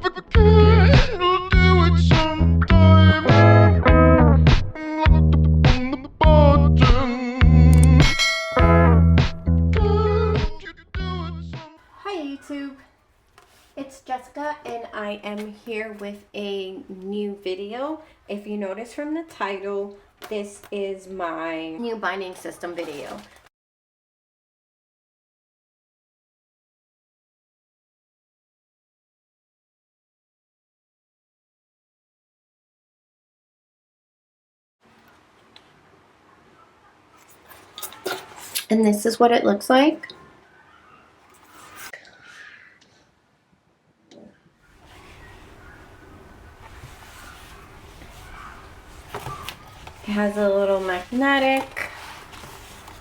Hi YouTube, it's Jessica and I am here with a new video. If you notice from the title, this is my new binding system video. And this is what it looks like. It has a little magnetic,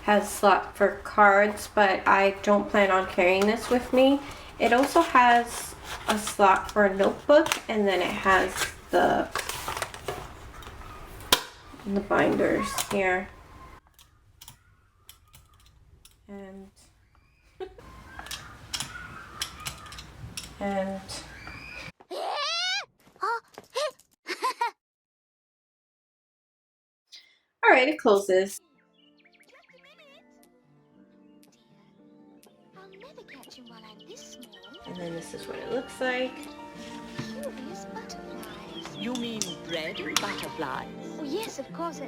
has a slot for cards, but I don't plan on carrying this with me. It also has a slot for a notebook, and then it has the binders here. And all right, it closes. And then this is what it looks like. Curious butterflies. You mean bread butterflies? Oh yes, of course.